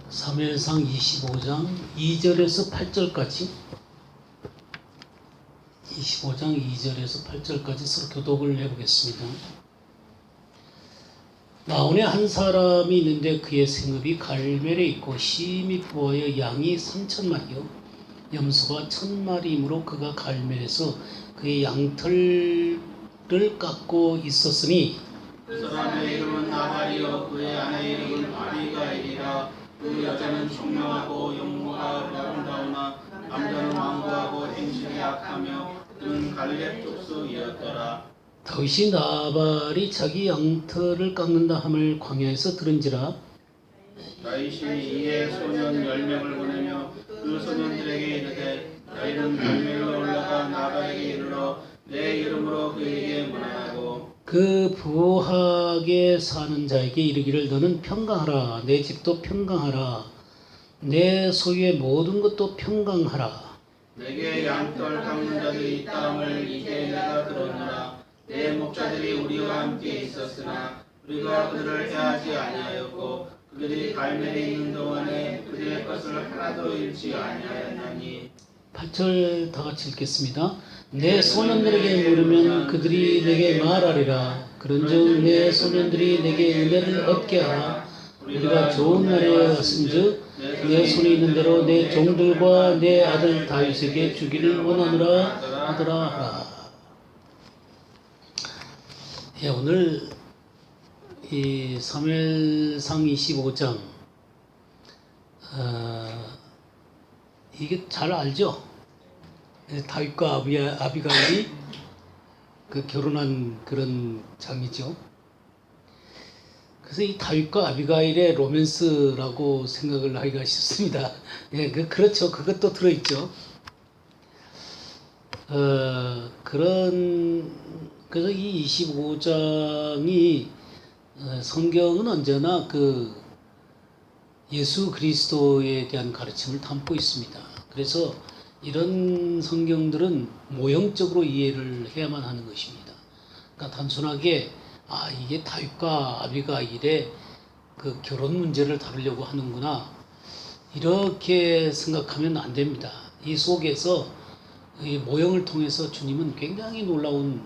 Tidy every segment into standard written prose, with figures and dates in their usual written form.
사무엘상 25장 2절에서 8절까지 25장 2절에서 8절까지 서로 교독을 해보겠습니다. 나온에 한 사람이 있는데 그의 생업이 갈멜에 있고 심히 부하여 양이 3,000마리요 염소가 1,000마리이므로 그가 갈멜에서 그의 양털을 깎고 있었으니 그 사람의 이름은 나발이요 그의 아내 이름은 아비가일이라. 그 여자는 총명하고 용모가 아름다우나 남자는 완고하고 행실이 악하며 그는 갈렙 족속이었더라. 다윗이 나발이 자기 양털을 깎는다 함을 광야에서 들은지라. 다윗이 이에 소년 10명을 보내며 그 소년들에게 이르되 너희는 갈멜로 올라가 나발에게 이르러 내 이름으로 그에게 문안하고 그 부하게 사는 자에게 이르기를 너는 평강하라. 내 집도 평강하라. 내 소유의 모든 것도 평강하라. 내게 양털 깎는 자들이 있다함을 이제 내가 들었노라. 내 목자들이 우리와 함께 있었으나 우리가 그들을 해하지 아니하였고 그들이 갈멜에 있는 동안에 그들의 것을 하나도 잃지 아니하였나니. 8절 다 같이 읽겠습니다. 내 소년들에게 물으면 그들이 내게 말하리라. 그런즉 내 소년들이 내게 은혜를 얻게 하라. 우리가 좋은 날에 왔은즉 내 손에 있는 대로 내 종들과 내 아들 다윗에게 주기를 원하노라 하더라 하라. 예, 오늘 이 사무엘상 25장 이게 잘 알죠? 다윗과 아비가일이 그 결혼한 그런 장이죠. 그래서 이 다윗과 아비가일의 로맨스라고 생각을 하기가 쉽습니다. 예, 그렇죠. 그것도 들어있죠. 그래서 이 25장이 성경은 언제나 그 예수 그리스도에 대한 가르침을 담고 있습니다. 그래서 이런 성경들은 모형적으로 이해를 해야만 하는 것입니다. 그러니까 단순하게 이게 다윗과 아비가일의 그 결혼 문제를 다루려고 하는구나 이렇게 생각하면 안 됩니다. 이 속에서 이 모형을 통해서 주님은 굉장히 놀라운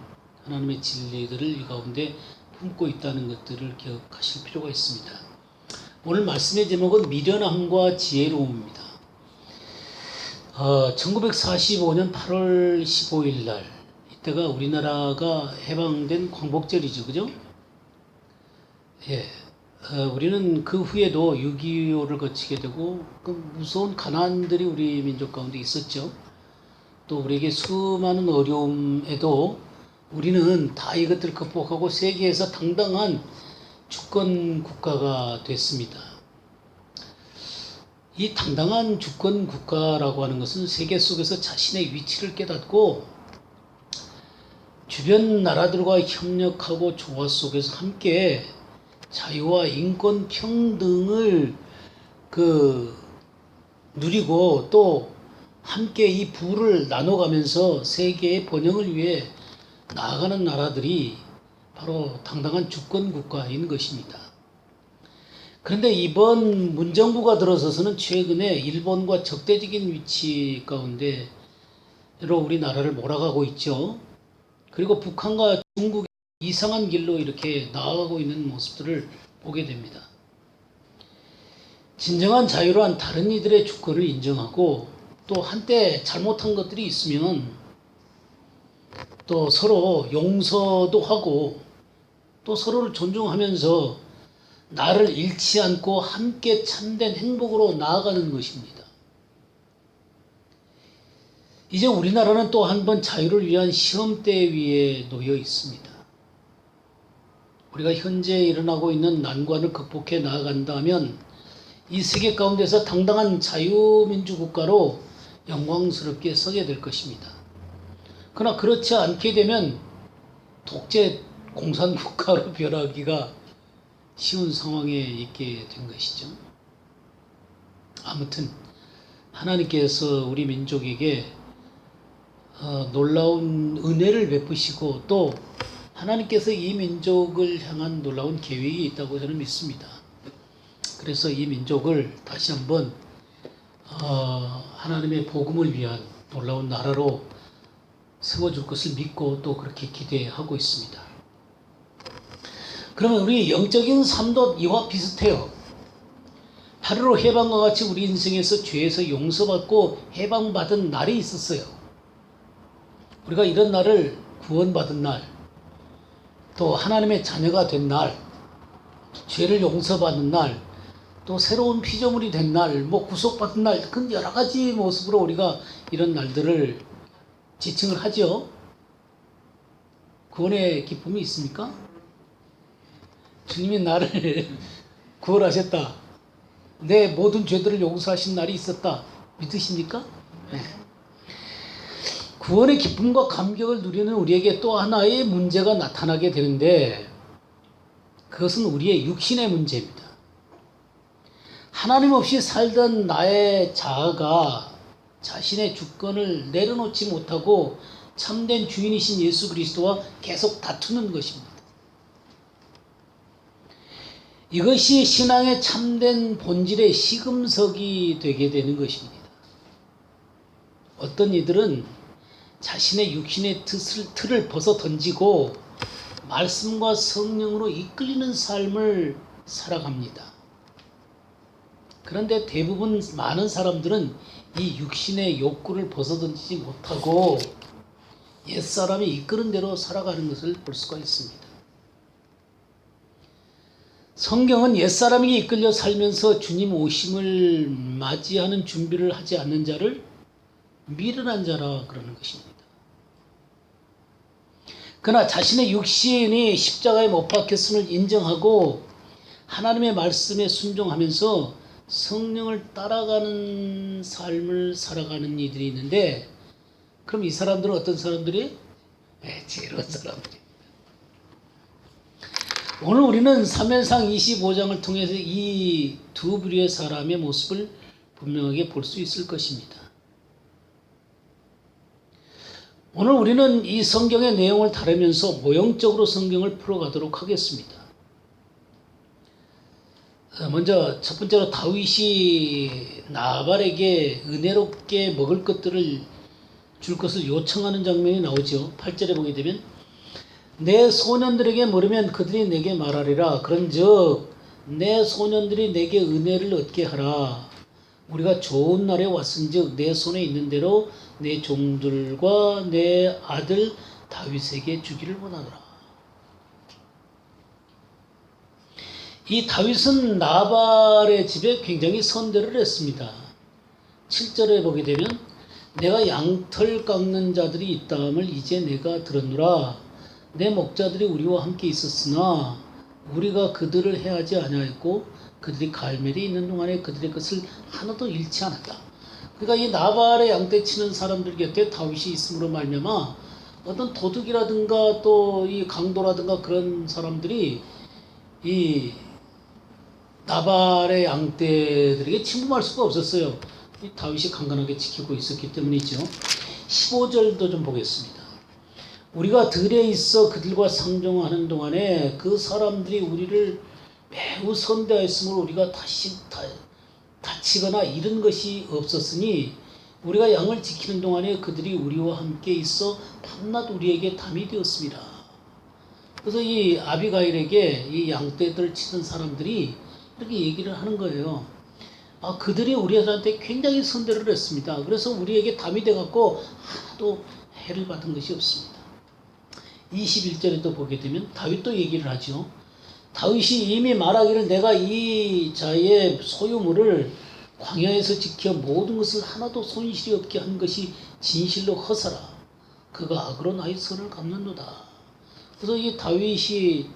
하나님의 진리들을 이 가운데 품고 있다는 것들을 기억하실 필요가 있습니다. 오늘 말씀의 제목은 미련함과 지혜로움입니다. 1945년 8월 15일 날 이때가 우리나라가 해방된 광복절이죠. 그죠? 예. 우리는 그 후에도 6.25를 거치게 되고 그 무서운 가난들이 우리 민족 가운데 있었죠. 또 우리에게 수많은 어려움에도 우리는 다 이것들을 극복하고 세계에서 당당한 주권 국가가 됐습니다. 이 당당한 주권 국가라고 하는 것은 세계 속에서 자신의 위치를 깨닫고 주변 나라들과 협력하고 조화 속에서 함께 자유와 인권 평등을 누리고 또 함께 이 부를 나눠가면서 세계의 번영을 위해 나아가는 나라들이 바로 당당한 주권 국가인 것입니다. 그런데 이번 문정부가 들어서서는 최근에 일본과 적대적인 위치 가운데로 우리나라를 몰아가고 있죠. 그리고 북한과 중국이 이상한 길로 이렇게 나아가고 있는 모습들을 보게 됩니다. 진정한 자유란 다른 이들의 주권을 인정하고 또 한때 잘못한 것들이 있으면 또 서로 용서도 하고 또 서로를 존중하면서 나를 잃지 않고 함께 참된 행복으로 나아가는 것입니다. 이제 우리나라는 또 한 번 자유를 위한 시험대 위에 놓여 있습니다. 우리가 현재 일어나고 있는 난관을 극복해 나아간다면 이 세계 가운데서 당당한 자유민주국가로 영광스럽게 서게 될 것입니다. 그러나 그렇지 않게 되면 독재 공산국가로 변하기가 쉬운 상황에 있게 된 것이죠. 아무튼 하나님께서 우리 민족에게 놀라운 은혜를 베푸시고 또 하나님께서 이 민족을 향한 놀라운 계획이 있다고 저는 믿습니다. 그래서 이 민족을 다시 한번 하나님의 복음을 위한 놀라운 나라로 세워줄 것을 믿고 또 그렇게 기대하고 있습니다. 그러면 우리 영적인 삶도 이와 비슷해요. 8.15 해방과 같이 우리 인생에서 죄에서 용서받고 해방받은 날이 있었어요. 우리가 이런 날을 구원받은 날, 또 하나님의 자녀가 된 날, 죄를 용서받는 날, 또 새로운 피조물이 된 날, 구속받은 날, 그 여러 가지 모습으로 우리가 이런 날들을 지칭을 하죠. 구원의 기쁨이 있습니까? 주님이 나를 구원하셨다. 내 모든 죄들을 용서하신 날이 있었다. 믿으십니까? 네. 구원의 기쁨과 감격을 누리는 우리에게 또 하나의 문제가 나타나게 되는데 그것은 우리의 육신의 문제입니다. 하나님 없이 살던 나의 자아가 자신의 주권을 내려놓지 못하고 참된 주인이신 예수 그리스도와 계속 다투는 것입니다. 이것이 신앙의 참된 본질의 시금석이 되게 되는 것입니다. 어떤 이들은 자신의 육신의 틀을 벗어 던지고 말씀과 성령으로 이끌리는 삶을 살아갑니다. 그런데 대부분 많은 사람들은 이 육신의 욕구를 벗어 던지지 못하고 옛사람이 이끄는 대로 살아가는 것을 볼 수가 있습니다. 성경은 옛사람에게 이끌려 살면서 주님 오심을 맞이하는 준비를 하지 않는 자를 미련한 자라 그러는 것입니다. 그러나 자신의 육신이 십자가에 못 박혔음을 인정하고 하나님의 말씀에 순종하면서 성령을 따라가는 삶을 살아가는 이들이 있는데 그럼 이 사람들은 어떤 사람들이? 지혜로운 사람들이. 오늘 우리는 사무엘상 25장을 통해서 이 두 부류의 사람의 모습을 분명하게 볼 수 있을 것입니다. 오늘 우리는 이 성경의 내용을 다루면서 모형적으로 성경을 풀어가도록 하겠습니다. 먼저 첫 번째로 다윗이 나발에게 은혜롭게 먹을 것들을 줄 것을 요청하는 장면이 나오죠. 8절에 보게 되면 내 소년들에게 물으면 그들이 내게 말하리라. 그런즉 내 소년들이 내게 은혜를 얻게 하라. 우리가 좋은 날에 왔은즉 내 손에 있는 대로 내 종들과 내 아들 다윗에게 주기를 원하노라. 이 다윗은 나발의 집에 굉장히 선대를 했습니다. 7절에 보게 되면 내가 양털 깎는 자들이 있다함을 이제 내가 들었노라. 내 목자들이 우리와 함께 있었으나 우리가 그들을 해하지 아니하였고 그들이 갈멜이 있는 동안에 그들의 것을 하나도 잃지 않았다. 그러니까 이 나발의 양떼 치는 사람들 곁에 다윗이 있음으로 말미암아 어떤 도둑이라든가 또 이 강도라든가 그런 사람들이 이 나발의 양떼들에게 침범할 수가 없었어요. 이 다윗이 강건하게 지키고 있었기 때문이죠. 15절도 좀 보겠습니다. 우리가 들에 있어 그들과 상종하는 동안에 그 사람들이 우리를 매우 선대하였으므로 우리가 다치거나 잃은 것이 없었으니 우리가 양을 지키는 동안에 그들이 우리와 함께 있어 밤낮 우리에게 담이 되었습니다. 그래서 이 아비가일에게 이 양떼들 치던 사람들이 이렇게 얘기를 하는 거예요. 그들이 우리한테 굉장히 선대를 했습니다. 그래서 우리에게 담이 돼갖고 하나도 해를 받은 것이 없습니다. 21절에도 보게 되면 다윗도 얘기를 하죠. 다윗이 이미 말하기를 내가 이 자의 소유물을 광야에서 지켜 모든 것을 하나도 손실이 없게 한 것이 진실로 허사라. 그가 악으로 나의 선을 갚는도다. 그래서 이 다윗이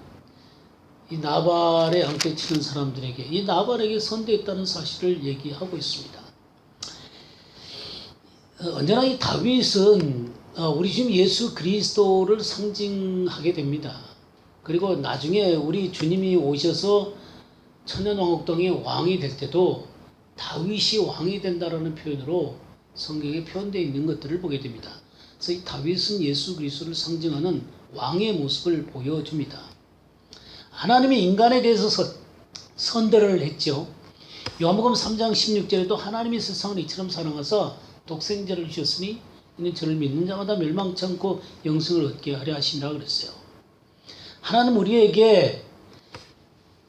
이 나발의 양떼 치는 사람들에게 이 나발에게 선대했다는 사실을 얘기하고 있습니다. 언제나 이 다윗은 우리 주님 예수 그리스도를 상징하게 됩니다. 그리고 나중에 우리 주님이 오셔서 천년왕국동의 왕이 될 때도 다윗이 왕이 된다라는 표현으로 성경에 표현되어 있는 것들을 보게 됩니다. 그래서 이 다윗은 예수 그리스도를 상징하는 왕의 모습을 보여줍니다. 하나님이 인간에 대해서 선대를 했죠. 요한복음 3장 16절에도 하나님이 세상을 이처럼 사랑하사 독생자를 주셨으니 이는 저를 믿는 자마다 멸망치 않고 영생을 얻게 하려 하심이라 그랬어요. 하나님 우리에게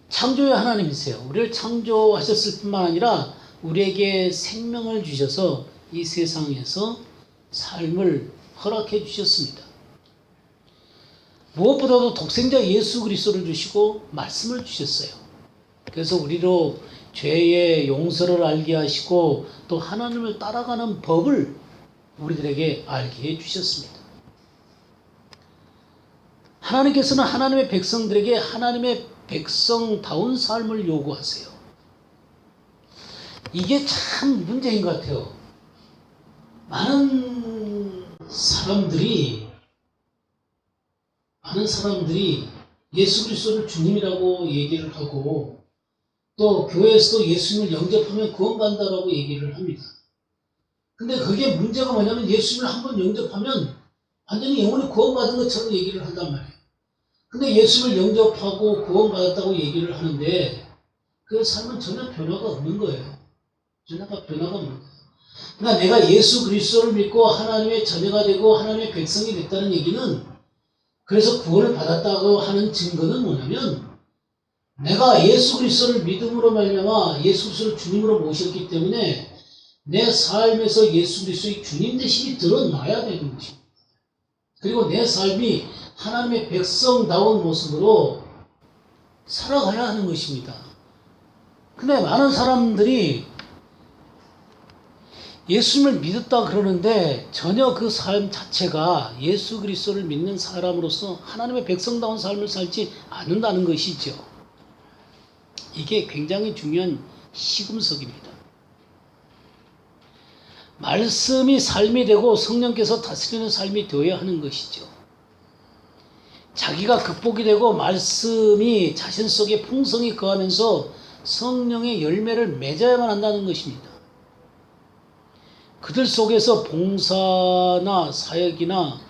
창조의 하나님이세요. 우리를 창조하셨을 뿐만 아니라 우리에게 생명을 주셔서 이 세상에서 삶을 허락해 주셨습니다. 무엇보다도 독생자 예수 그리스도를 주시고 말씀을 주셨어요. 그래서 우리로 죄의 용서를 알게 하시고 또 하나님을 따라가는 법을 우리들에게 알게 해 주셨습니다. 하나님께서는 하나님의 백성들에게 하나님의 백성다운 삶을 요구하세요. 이게 참 문제인 것 같아요. 많은 사람들이 예수 그리스도를 주님이라고 얘기를 하고 또 교회에서도 예수님을 영접하면 구원받는다라고 얘기를 합니다. 근데 그게 문제가 뭐냐면 예수님을 한번 영접하면 완전히 영원히 구원받은 것처럼 얘기를 한단 말이에요. 근데 예수님을 영접하고 구원받았다고 얘기를 하는데 그 삶은 전혀 변화가 없는 거예요. 변화가 없는 거예요. 그러니까 내가 예수 그리스도를 믿고 하나님의 자녀가 되고 하나님의 백성이 됐다는 얘기는 그래서 구원을 받았다고 하는 증거는 뭐냐면 내가 예수 그리스도를 믿음으로 말미암아 예수 그리스도를 주님으로 모셨기 때문에 내 삶에서 예수 그리스도의 주님 되심이 드러나야 되는 것입니다. 그리고 내 삶이 하나님의 백성다운 모습으로 살아가야 하는 것입니다. 근데 많은 사람들이 예수님을 믿었다 그러는데 전혀 그 삶 자체가 예수 그리스도를 믿는 사람으로서 하나님의 백성다운 삶을 살지 않는다는 것이죠. 이게 굉장히 중요한 시금석입니다. 말씀이 삶이 되고 성령께서 다스리는 삶이 되어야 하는 것이죠. 자기가 극복이 되고 말씀이 자신 속에 풍성히 거하면서 성령의 열매를 맺어야만 한다는 것입니다. 그들 속에서 봉사나 사역이나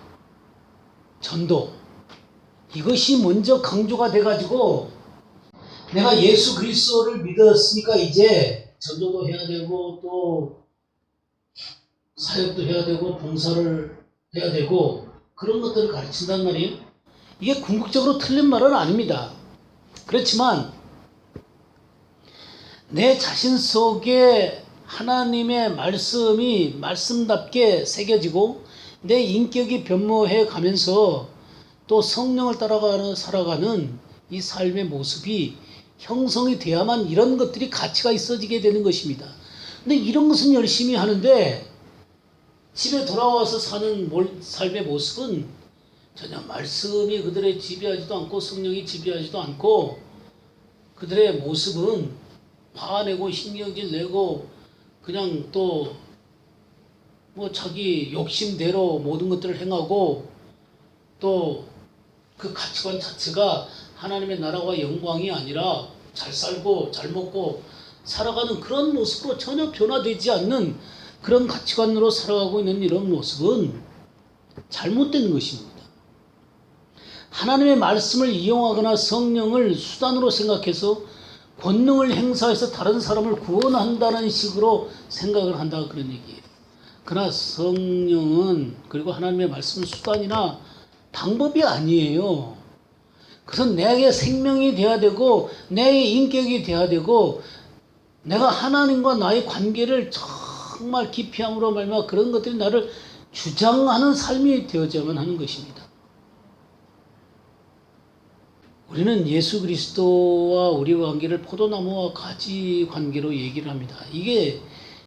전도 이것이 먼저 강조가 돼가지고 내가 예수 그리스도를 믿었으니까 이제 전도도 해야 되고 또 사역도 해야 되고 봉사를 해야 되고 그런 것들을 가르친단 말이에요. 이게 궁극적으로 틀린 말은 아닙니다. 그렇지만 내 자신 속에 하나님의 말씀이 말씀답게 새겨지고 내 인격이 변모해 가면서 또 성령을 따라가는 살아가는 이 삶의 모습이 형성이 돼야만 이런 것들이 가치가 있어지게 되는 것입니다. 근데 이런 것은 열심히 하는데 집에 돌아와서 사는 삶의 모습은 전혀 말씀이 그들의 지배하지도 않고 성령이 지배하지도 않고 그들의 모습은 화내고 신경질 내고 그냥 또 뭐 자기 욕심대로 모든 것들을 행하고 또 그 가치관 자체가 하나님의 나라와 영광이 아니라 잘 살고 잘 먹고 살아가는 그런 모습으로 전혀 변화되지 않는 그런 가치관으로 살아가고 있는 이런 모습은 잘못된 것입니다. 하나님의 말씀을 이용하거나 성령을 수단으로 생각해서 권능을 행사해서 다른 사람을 구원한다는 식으로 생각을 한다 그런 얘기예요. 그러나 성령은 그리고 하나님의 말씀은 수단이나 방법이 아니에요. 그것은 내게 생명이 돼야 되고 내 인격이 돼야 되고 내가 하나님과 나의 관계를 정말 깊이 함으로 말미암아 그런 것들이 나를 주장하는 삶이 되어져야만 하는 것입니다. 우리는 예수 그리스도와 우리의 관계를 포도나무와 가지 관계로 얘기를 합니다. 이게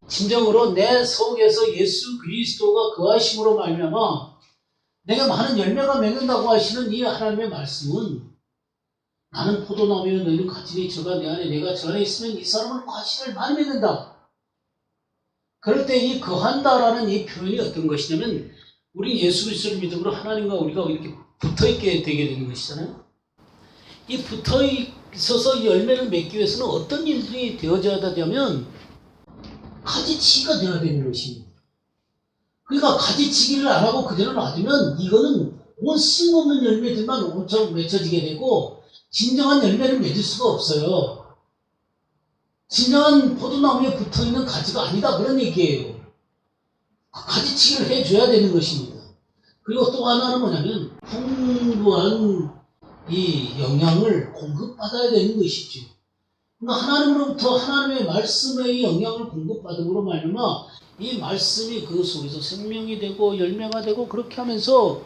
진정으로 내 속에서 예수 그리스도가 거하심으로 말미암아 내가 많은 열매가 맺는다고 하시는 이 하나님의 말씀은 나는 포도나무여 너희는 가지니 저가 내 안에 내가 저 안에 있으면 이 사람은 과실을 많이 맺는다. 그럴 때 이 거한다라는 이 표현이 어떤 것이냐면 우리 예수 그리스도를 믿음으로 하나님과 우리가 이렇게 붙어있게 되게 되는 것이잖아요. 이 붙어 있어서 이 열매를 맺기 위해서는 어떤 일들이 되어져야 되냐면 가지치기가 되어야 되는 것입니다. 그러니까 가지치기를 안 하고 그대로 놔두면 이거는 온 쓸모없는 열매들만 엄청 맺혀지게 되고 진정한 열매를 맺을 수가 없어요. 진정한 포도나무에 붙어있는 가지가 아니다 그런 얘기예요. 가지치기를 해줘야 되는 것입니다. 그리고 또 하나는 뭐냐면 풍부한 이 영향을 공급받아야 되는 것이죠. 그러니까 하나님으로부터 하나님의 말씀의 영향을 공급받음으로 말미암아 이 말씀이 그 속에서 생명이 되고 열매가 되고 그렇게 하면서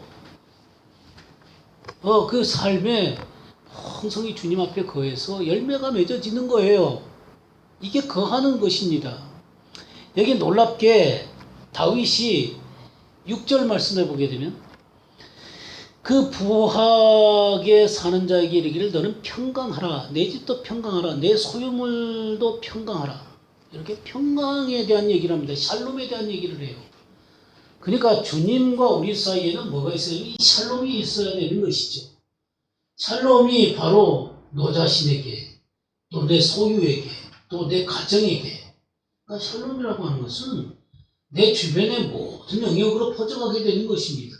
그 삶에 풍성히 주님 앞에 거해서 열매가 맺어지는 거예요. 이게 거하는 것입니다. 여기 놀랍게 다윗이 6절 말씀을 보게 되면 그 부하게 사는 자에게 이르기를 너는 평강하라. 내 집도 평강하라. 내 소유물도 평강하라. 이렇게 평강에 대한 얘기를 합니다. 샬롬에 대한 얘기를 해요. 그러니까 주님과 우리 사이에는 뭐가 있어요? 이 샬롬이 있어야 되는 것이죠. 샬롬이 바로 너 자신에게, 또 내 소유에게, 또 내 가정에게. 그러니까 샬롬이라고 하는 것은 내 주변의 모든 영역으로 퍼져가게 되는 것입니다.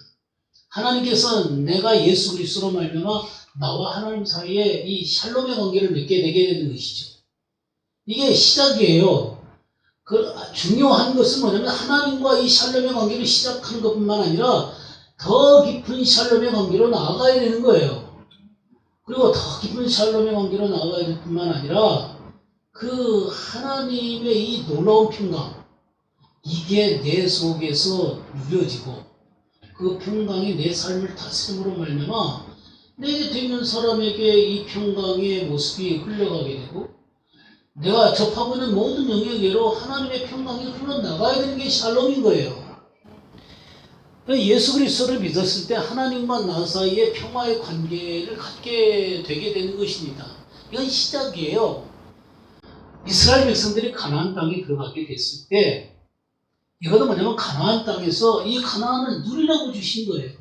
하나님께서 내가 예수 그리스도로 말미암아 나와 하나님 사이에 이 샬롬의 관계를 맺게 되게 되는 것이죠. 이게 시작이에요. 그 중요한 것은 뭐냐면 하나님과 이 샬롬의 관계를 시작하는 것뿐만 아니라 더 깊은 샬롬의 관계로 나아가야 되는 거예요. 그리고 더 깊은 샬롬의 관계로 나아가야 될 뿐만 아니라 그 하나님의 이 놀라운 평강, 이게 내 속에서 누려지고 그 평강이 내 삶을 다스림으로 말미암아 내 곁에 있는 사람에게 이 평강의 모습이 흘러가게 되고 내가 접하고 있는 모든 영역으로 하나님의 평강이 흘러나가야 되는 게 샬롬인 거예요. 예수 그리스도를 믿었을 때 하나님과 나 사이에 평화의 관계를 갖게 되게 되는 것입니다. 이건 시작이에요. 이스라엘 백성들이 가나안 땅에 들어가게 됐을 때 이것은 뭐냐면 가나안 땅에서 이 가나안을 누리라고 주신 거예요.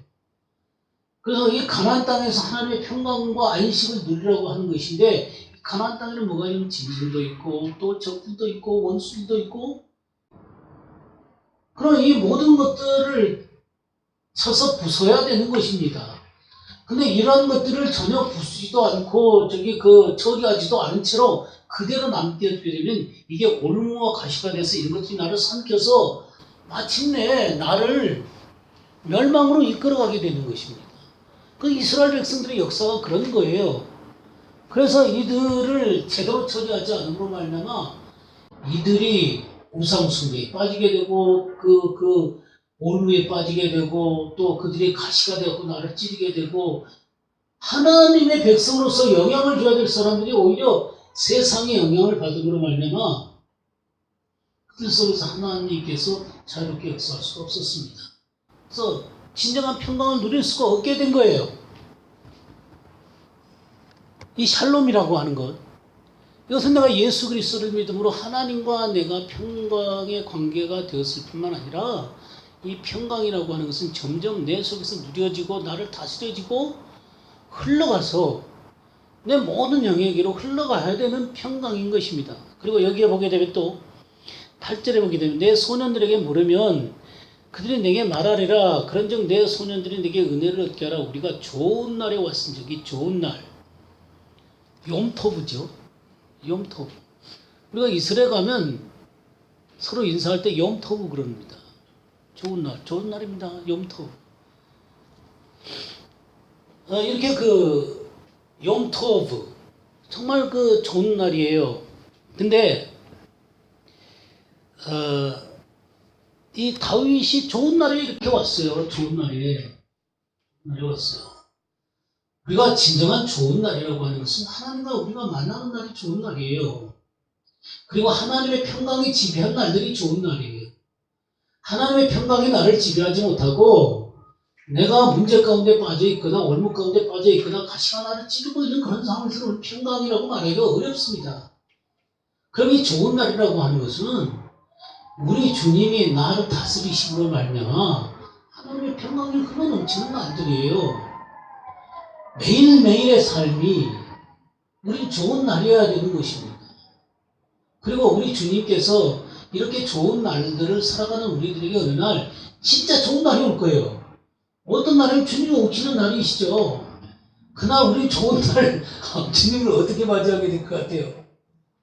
그래서 이 가나안 땅에서 하나님의 평강과 안식을 누리라고 하는 것인데 가나안 땅에는 뭐가 있냐면 짐승도 있고 또 적들도 있고 원수들도 있고 그럼 이 모든 것들을 쳐서 부숴야 되는 것입니다. 근데 이러한 것들을 전혀 부수지도 않고 처리하지도 않은 채로 그대로 남겨두게 되면 이게 올무와 가시가 돼서 이런 것들이 나를 삼켜서 마침내 나를 멸망으로 이끌어가게 되는 것입니다. 그 이스라엘 백성들의 역사가 그런 거예요. 그래서 이들을 제대로 처리하지 않음으로 말미암아 이들이 우상숭배에 빠지게 되고 그 올무에 빠지게 되고 또 그들이 가시가 되고 나를 찌르게 되고 하나님의 백성으로서 영향을 줘야 될 사람들이 오히려 세상의 영향을 받음으로 말미암아 그들 속에서 하나님께서 자유롭게 역사할 수가 없었습니다. 그래서 진정한 평강을 누릴 수가 없게 된 거예요. 이 샬롬이라고 하는 것. 이것은 내가 예수 그리스도를 믿음으로 하나님과 내가 평강의 관계가 되었을 뿐만 아니라 이 평강이라고 하는 것은 점점 내 속에서 누려지고 나를 다스려지고 흘러가서 내 모든 영역으로 흘러가야 되는 평강인 것입니다. 그리고 여기에 보게 되면 또 8절에 보게 되면 내 소년들에게 물으면 그들이 내게 말하리라. 그런즉 내 소년들이 내게 은혜를 얻게 하라. 우리가 좋은 날에 왔으니 저기 좋은 날. 욤토브죠. 욤토브. 우리가 이스라엘 가면 서로 인사할 때 욤토브 그럽니다. 좋은 날, 좋은 날입니다. 욤토브. 이렇게 욤토브. 정말 좋은 날이에요. 근데 이 다윗이 좋은 날에 이렇게 왔어요. 좋은 날에 왔어요. 우리가 진정한 좋은 날이라고 하는 것은 하나님과 우리가 만나는 날이 좋은 날이에요. 그리고 하나님의 평강이 지배한 날들이 좋은 날이에요. 하나님의 평강이 나를 지배하지 못하고 내가 문제 가운데 빠져 있거나 올무 가운데 빠져 있거나 가시가 나를 찌르고 있는 그런 상황에서는 평강이라고 말하기가 어렵습니다. 그럼 이 좋은 날이라고 하는 것은 우리 주님이 나를 다스리심으로 말미암아 하나님의 평강이 흘러넘치는 날들이에요. 매일매일의 삶이 우리 좋은 날이어야 되는 것입니다. 그리고 우리 주님께서 이렇게 좋은 날들을 살아가는 우리들에게 어느 날 진짜 좋은 날이 올 거예요. 어떤 날은 주님이 오시는 날이시죠. 그날 우리 좋은 날 주님을 어떻게 맞이하게 될 것 같아요?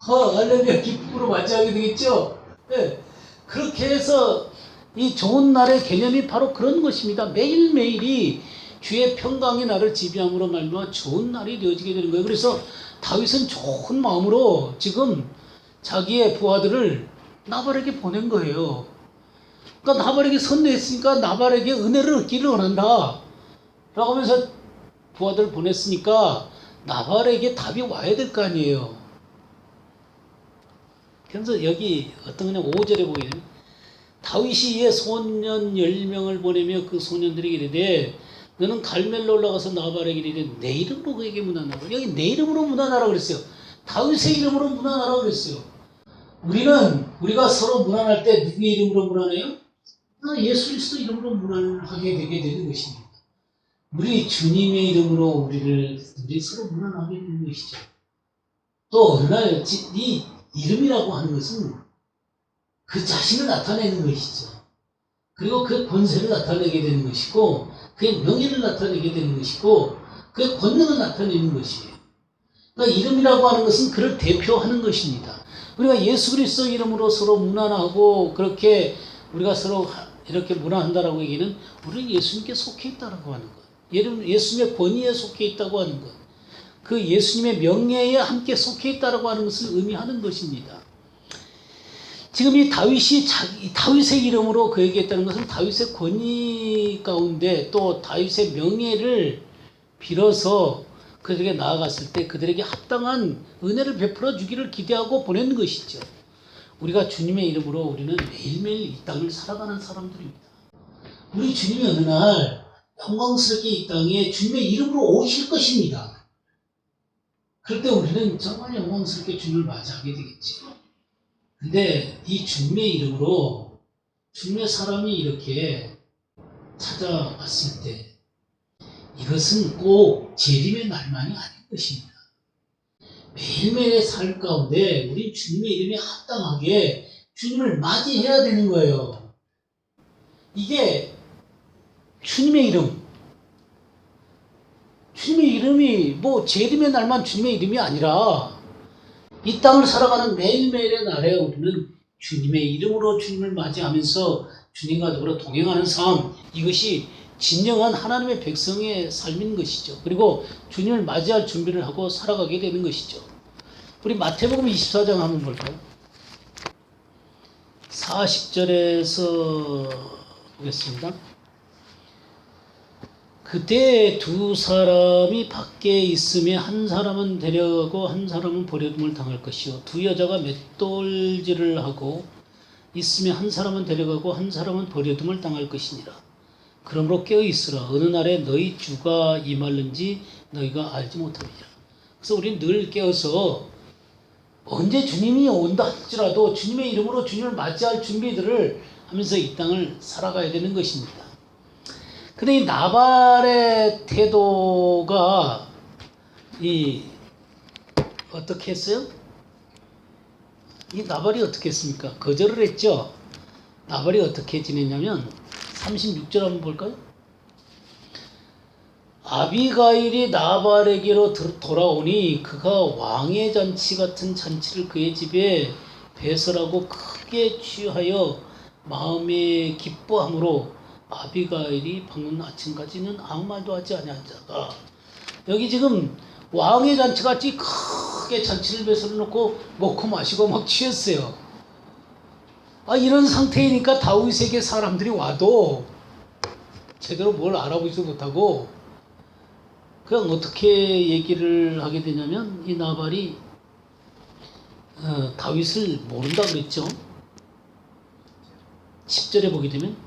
할렐루야 기쁨으로 맞이하게 되겠죠. 예. 그렇게 해서 이 좋은 날의 개념이 바로 그런 것입니다. 매일매일이 주의 평강이 나를 지배함으로 말미암아 좋은 날이 되어지게 되는 거예요. 그래서 다윗은 좋은 마음으로 지금 자기의 부하들을 나발에게 보낸 거예요. 그러니까 나발에게 선례했으니까 나발에게 은혜를 얻기를 원한다 라고 하면서 부하들을 보냈으니까 나발에게 답이 와야 될 거 아니에요. 그래서 여기 어떤 거냐 5절에 보게 되면 다윗이 이에 소년 10명을 보내며 그 소년들에게 이르되 너는 갈멜로 올라가서 나발에게 이르되 내 이름으로 그에게 문안하라. 여기 내 이름으로 문안하라 그랬어요. 다윗의 이름으로 문안하라 그랬어요. 우리가 서로 문안할 때 누구의 이름으로 문안해요? 예수 그리스도 이름으로 문안하게 되게 되는 것입니다. 우리 주님의 이름으로 우리 서로 문안하게 되는 것이죠. 또 어느 날 이 이름이라고 하는 것은 그 자신을 나타내는 것이죠. 그리고 그 권세를 나타내게 되는 것이고 그의 명예를 나타내게 되는 것이고 그의 권능을 나타내는 것이에요. 그러니까 이름이라고 하는 것은 그를 대표하는 것입니다. 우리가 예수 그리스도 이름으로 서로 문안하고 그렇게 우리가 서로 이렇게 문안한다라고 얘기는 우리는 예수님께 속해 있다라고 하는 것. 예수님의 권위에 속해 있다고 하는 것. 그 예수님의 명예에 함께 속해 있다라고 하는 것을 의미하는 것입니다. 지금 이 다윗의 이름으로 그에게 했다는 것은 다윗의 권위 가운데 또 다윗의 명예를 빌어서 그들에게 나아갔을 때 그들에게 합당한 은혜를 베풀어 주기를 기대하고 보낸 것이죠. 우리가 주님의 이름으로 우리는 매일매일 이 땅을 살아가는 사람들입니다. 우리 주님이 어느 날 영광스럽게 이 땅에 주님의 이름으로 오실 것입니다. 그럴 때 우리는 정말 영광스럽게 주님을 맞이하게 되겠죠. 근데 이 주님의 이름으로 주님의 사람이 이렇게 찾아왔을 때 이것은 꼭 재림의 날만이 아닐 것입니다. 매일매일의 삶 가운데 우리 주님의 이름에 합당하게 주님을 맞이해야 되는 거예요. 이게 주님의 이름. 주님의 이름이 뭐 재림의 날만 주님의 이름이 아니라 이 땅을 살아가는 매일매일의 날에 우리는 주님의 이름으로 주님을 맞이하면서 주님과 더불어 동행하는 삶, 이것이 진정한 하나님의 백성의 삶인 것이죠. 그리고 주님을 맞이할 준비를 하고 살아가게 되는 것이죠. 우리 마태복음 24장 한번 볼까요? 40절에서 보겠습니다. 그때 두 사람이 밖에 있으며 한 사람은 데려가고 한 사람은 버려둠을 당할 것이요 두 여자가 맷돌질을 하고 있으며 한 사람은 데려가고 한 사람은 버려둠을 당할 것이니라. 그러므로 깨어 있으라. 어느 날에 너희 주가 임할는지 너희가 알지 못하느니라. 그래서 우리는 늘 깨어서 언제 주님이 온다 할지라도 주님의 이름으로 주님을 맞이할 준비들을 하면서 이 땅을 살아가야 되는 것입니다. 근데 이 나발의 태도가 어떻게 했어요? 이 나발이 어떻게 했습니까? 거절을 했죠. 나발이 어떻게 지냈냐면 36절 한번 볼까요? 아비가일이 나발에게로 돌아오니 그가 왕의 잔치 같은 잔치를 그의 집에 배설하고 크게 취하여 마음에 기뻐함으로 아비가일이 밝는 아침까지는 아무 말도 하지 아니한 자가. 여기 지금 왕의 잔치같이 크게 잔치를 배설해 놓고 먹고 마시고 막 취했어요. 이런 상태이니까 다윗에게 사람들이 와도 제대로 뭘 알아보지도 못하고 그냥 어떻게 얘기를 하게 되냐면 이 나발이 다윗을 모른다 그랬죠. 10절에 보게 되면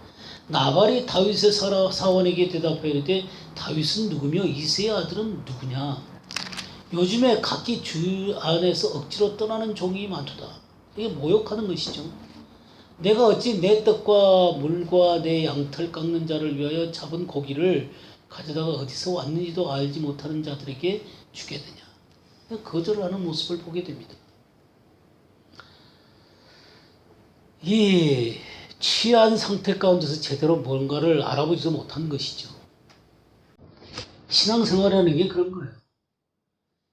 나발이 다윗의 사원에게 대답하여 이르되 다윗은 누구며 이새의 아들은 누구냐. 요즘에 각기 주 안에서 억지로 떠나는 종이 많도다. 이게 모욕하는 것이죠. 내가 어찌 내 떡과 물과 내 양털 깎는 자를 위하여 잡은 고기를 가져다가 어디서 왔는지도 알지 못하는 자들에게 주게 되냐. 거절하는 모습을 보게 됩니다. 이 취한 상태 가운데서 제대로 뭔가를 알아보지도 못하는 것이죠. 신앙생활이라는 게 그런 거예요.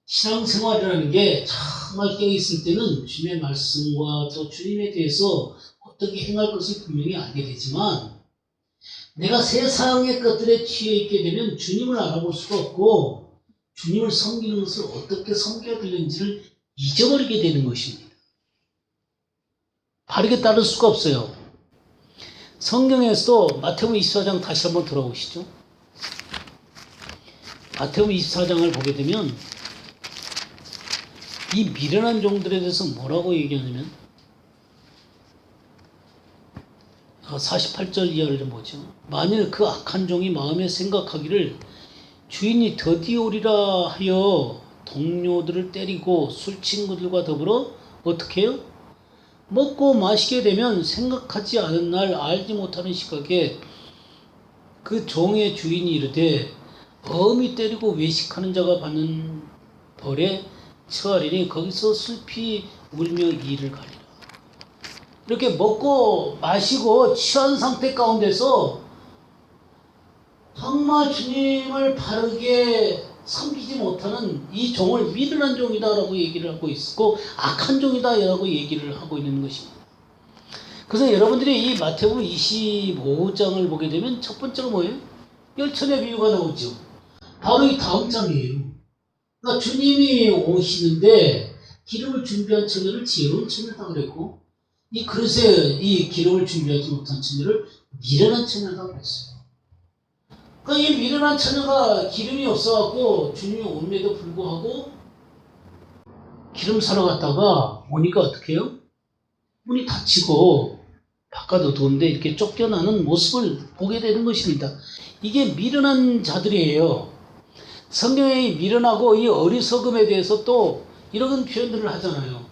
신앙생활이라는 게 참 탕할 때가 있을 때는 주님의 말씀과 또 주님에 대해서 어떻게 행할 것을 분명히 알게 되지만 내가 세상의 것들에 취해 있게 되면 주님을 알아볼 수가 없고 주님을 섬기는 것을 어떻게 섬겨야 되는지를 잊어버리게 되는 것입니다. 바르게 따를 수가 없어요. 성경에서도 마태복음 24장 다시 한번 들어보시죠. 마태복음 24장을 보게 되면 이 미련한 종들에 대해서 뭐라고 얘기하냐면 48절 이하를 좀 보죠. 만일 그 악한 종이 마음에 생각하기를 주인이 더디 오리라 하여 동료들을 때리고 술 친구들과 더불어 어떻게 해요? 먹고 마시게 되면 생각하지 않은 날 알지 못하는 시각에 그 종의 주인이 이르되 엄히 때리고 외식하는 자가 받는 벌에 처하리니 거기서 슬피 울며 이를 가리라. 이렇게 먹고 마시고 취한 상태 가운데서 정말 주님을 바르게 섬기지 못하는 이 종을 미련한 종이다라고 얘기를 하고 있고 악한 종이다라고 얘기를 하고 있는 것입니다. 그래서 여러분들이 이 마태복음 25장을 보게 되면 첫 번째가 뭐예요? 열천의 비유가 나오죠. 바로 이 다음 장이에요. 그러니까 주님이 오시는데 기름을 준비한 처녀를 지혜로운 처녀다 그랬고 이 그릇에 이 기름을 준비하지 못한 처녀를 미련한 처녀다 그랬어요. 그러니까 이 미련한 처녀가 기름이 없어갖고 주님이 온데도 불구하고 기름 사러 갔다가 오니까 어떻게 해요? 문이 닫히고 바깥 어두운데 이렇게 쫓겨나는 모습을 보게 되는 것입니다. 이게 미련한 자들이에요. 성경에 미련하고 이 어리석음에 대해서 또 이런 표현들을 하잖아요.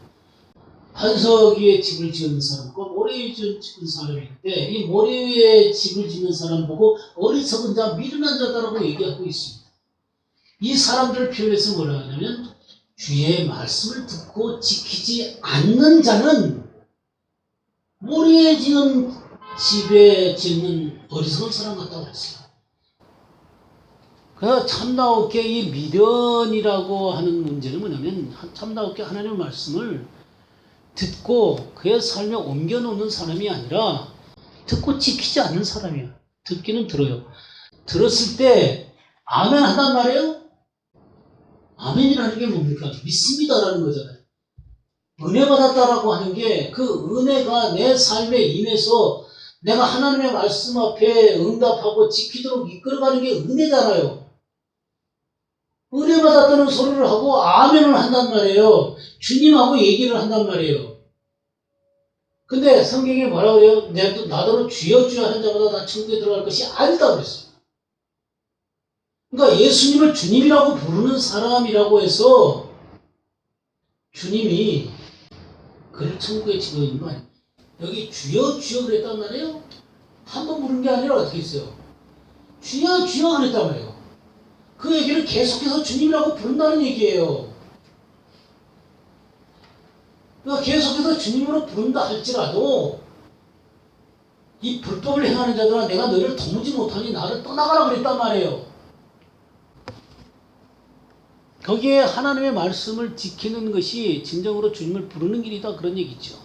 반석 위에 집을 지은 사람과 모래 위에 지은 사람이 있는데 이 모래 위에 집을 짓는 사람 보고 어리석은 자, 미련한 자다라고 얘기하고 있습니다. 이 사람들을 표현해서 뭐라 하냐면 주의 말씀을 듣고 지키지 않는 자는 모래에 지은 집에 짓는 어리석은 사람 같다고 했어요. 그래서 참다웠게 이 미련이라고 하는 문제는 뭐냐면 참다웠게 하나님의 말씀을 듣고 그의 삶에 옮겨놓는 사람이 아니라 듣고 지키지 않는 사람이야. 듣기는 들어요. 들었을 때 아멘 한단 말이에요. 아멘이라는 게 뭡니까? 믿습니다라는 거잖아요. 은혜 받았다라고 하는 게 그 은혜가 내 삶에 임해서 내가 하나님의 말씀 앞에 응답하고 지키도록 이끌어가는 게 은혜잖아요. 은혜 받았다는 소리를 하고 아멘을 한단 말이에요. 주님하고 얘기를 한단 말이에요. 근데 성경에 뭐라 그래요? 나더러 주여 주여 하는 자마다 다 천국에 들어갈 것이 아니다 그랬어요. 그러니까 예수님을 주님이라고 부르는 사람이라고 해서 주님이 그를 천국에 집어넣는 거 아니에요. 여기 주여 주여 그랬단 말이에요. 한 번 부른 게 아니라 어떻게 했어요? 주여 주여 그랬단 말이에요. 그 얘기를 계속해서 주님이라고 부른다는 얘기예요. 그러니까 계속해서 주님으로 부른다 할지라도 이 불법을 행하는 자들아 내가 너희를 도무지 못하니 나를 떠나가라 그랬단 말이에요. 거기에 하나님의 말씀을 지키는 것이 진정으로 주님을 부르는 길이다 그런 얘기죠.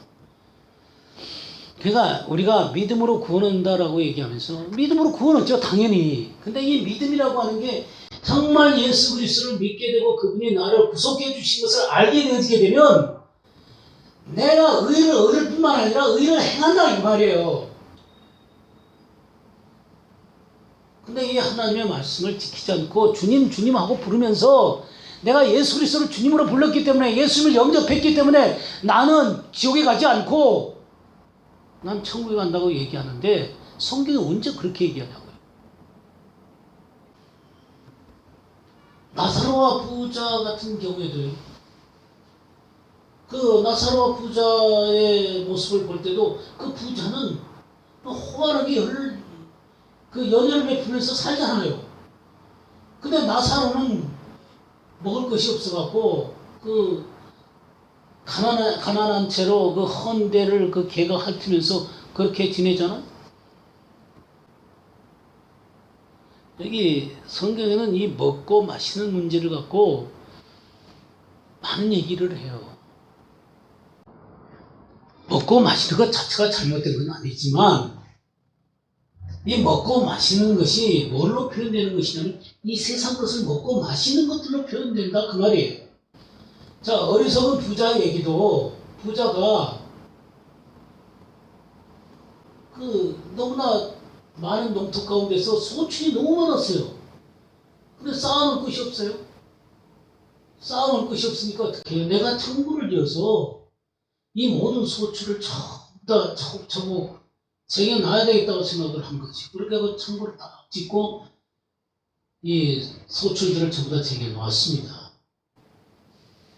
그러니까 우리가 믿음으로 구원한다라고 얘기하면서 믿음으로 구원 얻죠 당연히. 근데 이 믿음이라고 하는 게 정말 예수 그리스도를 믿게 되고 그분이 나를 구속해 주신 것을 알게 되어지게 되면 내가 의를 얻을 뿐만 아니라 의를 행한다 이 말이에요. 근데 이 하나님의 말씀을 지키지 않고 주님 주님하고 부르면서 내가 예수 그리스도를 주님으로 불렀기 때문에 예수님을 영접했기 때문에 나는 지옥에 가지 않고 난 천국에 간다고 얘기하는데 성경이 언제 그렇게 얘기하냐고요. 나사로와 부자 같은 경우에도요. 그 나사로와 부자의 모습을 볼 때도 그 부자는 호환하게 연혈을 베푸면서 살잖아요. 근데 나사로는 먹을 것이 없어갖고 그 가난한 채로 그 헌대를 그 개가 핥으면서 그렇게 지내잖아. 여기 성경에는 이 먹고 마시는 문제를 갖고 많은 얘기를 해요. 먹고 마시는 것 자체가 잘못된 건 아니지만 이 먹고 마시는 것이 뭘로 표현되는 것이냐면 이 세상 것을 먹고 마시는 것들로 표현된다 그 말이에요. 자, 어리석은 부자 얘기도 부자가 너무나 많은 농토 가운데서 소출이 너무 많았어요. 근데 쌓아놓을 것이 없어요. 쌓아놓을 것이 없으니까 어떻게 해요? 내가 창고를 지어서 이 모든 소출을 전부 다 차곡차곡 쟁여놔야 되겠다고 생각을 한 거지. 그렇게 하고 창고를 딱 짓고 이 소출들을 전부 다 쟁여놓았습니다.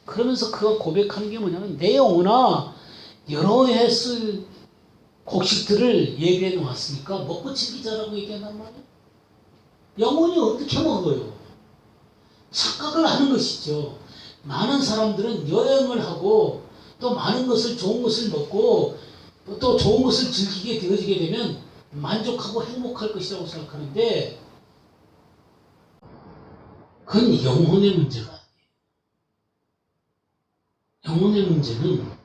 그러면서 그가 고백하는 게 뭐냐면 내 영혼아 여러 해 쓸 곡식들을 예비해 놓았으니까 먹고 즐기자라고 얘기한단 말이에요. 영혼이 어떻게 먹어요? 착각을 하는 것이죠. 많은 사람들은 여행을 하고 또 많은 것을 좋은 것을 먹고 또 좋은 것을 즐기게 되어지게 되면 만족하고 행복할 것이라고 생각하는데 그건 영혼의 문제가 아니에요. 영혼의 문제는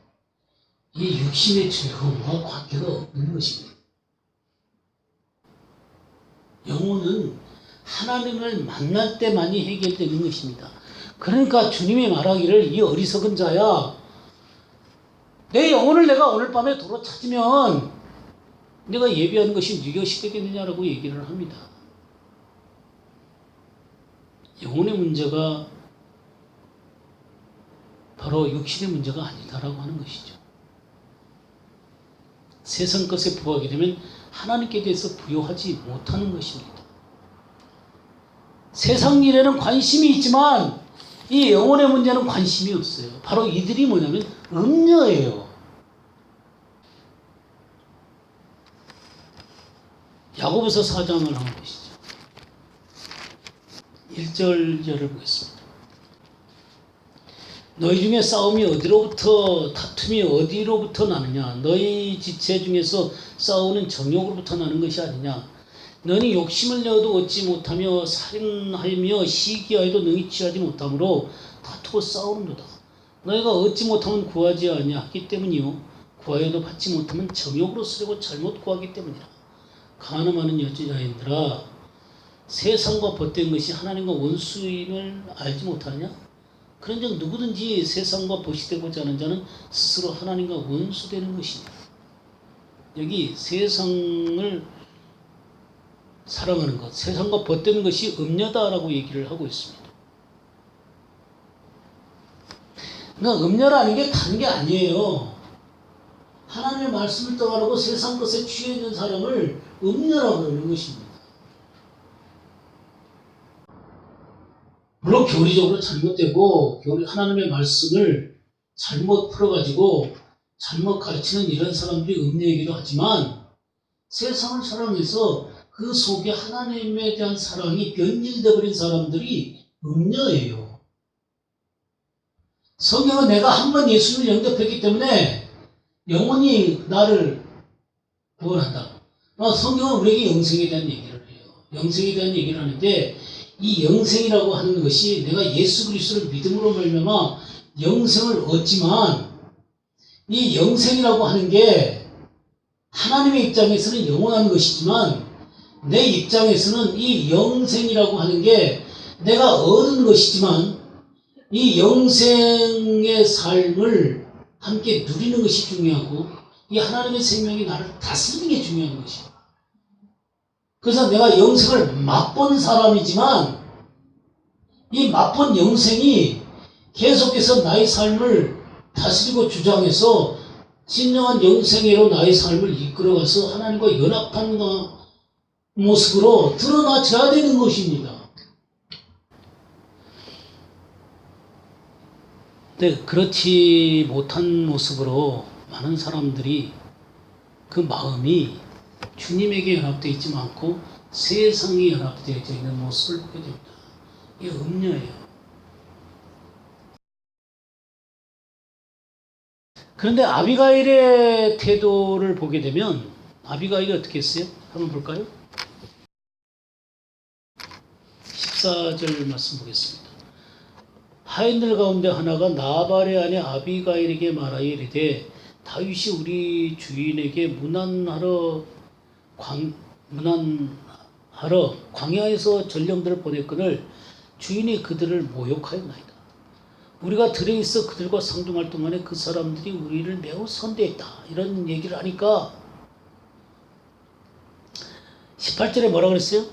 이 육신의 즐거움과 관계가 없는 것입니다. 영혼은 하나님을 만날 때만이 해결되는 것입니다. 그러니까 주님이 말하기를 이 어리석은 자야 내 영혼을 내가 오늘 밤에 도로 찾으면 내가 예비한 것이 네 것이 되겠느냐라고 얘기를 합니다. 영혼의 문제가 바로 육신의 문제가 아니다라고 하는 것이죠. 세상 것에 부하게 되면 하나님께 대해서 부여하지 못하는 것입니다. 세상 일에는 관심이 있지만 이 영혼의 문제는 관심이 없어요. 바로 이들이 뭐냐면 음녀예요. 야고보서 4장을 한번 보시죠. 1절을 보겠습니다. 너희 중에 싸움이 어디로부터 다툼이 어디로부터 나느냐 너희 지체 중에서 싸우는 정욕으로부터 나는 것이 아니냐 너희 욕심을 내어도 얻지 못하며 살인하며 시기하여도 능히 취하지 못하므로 다투고 싸우는도다. 너희가 얻지 못하면 구하지 아니하기 때문이요 구하여도 받지 못하면 정욕으로 쓰려고 잘못 구하기 때문이라. 간음하는 여자인들아 세상과 벗된 것이 하나님과 원수임을 알지 못하느냐? 그런즉 누구든지 세상과 벗이되고자 하는 자는 스스로 하나님과 원수되는 것이다. 여기 세상을 사랑하는 것, 세상과 벗되는 것이 음녀다라고 얘기를 하고 있습니다. 그러니까 음녀라는 게 다른 게 아니에요. 하나님의 말씀을 떠나고 세상 것에 취해 있는 사람을 음녀라고 하는 것입니다. 물론 교리적으로 잘못되고 하나님의 말씀을 잘못 풀어가지고 잘못 가르치는 이런 사람들이 음녀이기도 하지만 세상을 사랑해서 그 속에 하나님에 대한 사랑이 변질되어 버린 사람들이 음녀예요. 성경은 내가 한번 예수님을 영접했기 때문에 영원히 나를 구원한다. 성경은 우리에게 영생에 대한 얘기를 해요. 영생에 대한 얘기를 하는데 이 영생이라고 하는 것이 내가 예수 그리스도를 믿음으로 말미암아 영생을 얻지만 이 영생이라고 하는 게 하나님의 입장에서는 영원한 것이지만 내 입장에서는 이 영생이라고 하는 게 내가 얻은 것이지만 이 영생의 삶을 함께 누리는 것이 중요하고 이 하나님의 생명이 나를 다스리는 게 중요한 것이에요. 그래서 내가 영생을 맛본 사람이지만 이 맛본 영생이 계속해서 나의 삶을 다스리고 주장해서 진정한 영생애로 나의 삶을 이끌어가서 하나님과 연합한 모습으로 드러나줘야 되는 것입니다. 근데 그렇지 못한 모습으로 많은 사람들이 그 마음이 주님에게 연합되어 있지 않고 세상에 연합되어 있는 모습을 보게 됩니다. 이게 음녀예요. 그런데 아비가일의 태도를 보게 되면 아비가일이 어떻게 했어요? 한번 볼까요? 14절 말씀 보겠습니다. 하인들 가운데 하나가 나발의 아내 아비가일에게 말하여 이르되 다윗이 우리 주인에게 문안하러 광야에서 전령들을 보냈거늘 주인이 그들을 모욕하였나이다. 우리가 들에 있어 그들과 상종할 동안에 그 사람들이 우리를 매우 선대했다. 이런 얘기를 하니까 18절에 뭐라 그랬어요?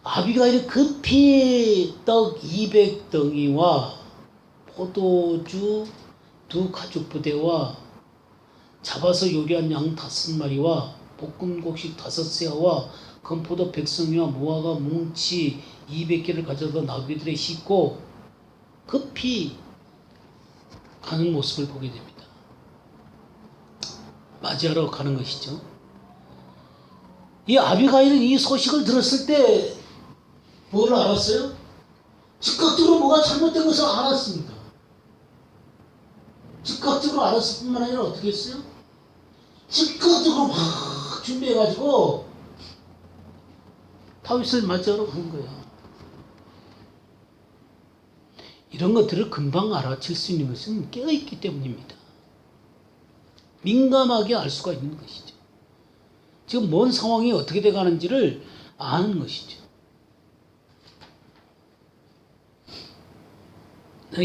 아비가일이 급히 떡 200덩이와 포도주 2가죽부대와 잡아서 요리한 양 5마리와 볶은 곡식 5세와 건포도 100송이와 무화과 뭉치 200개를 가져다 나귀들에 싣고 급히 가는 모습을 보게 됩니다. 맞이하러 가는 것이죠. 이 아비가일은 이 소식을 들었을 때 뭘 알았어요? 즉각적으로 뭐가 잘못된 것을 알았습니다. 즉각적으로 알았을 뿐만 아니라 어떻게 했어요? 즉각적으로 막 준비해가지고 다윗을 맞이하러 가는 거예요. 이런 것들을 금방 알아챌 수 있는 것은 깨어있기 때문입니다. 민감하게 알 수가 있는 것이죠. 지금 뭔 상황이 어떻게 돼가는지를 아는 것이죠.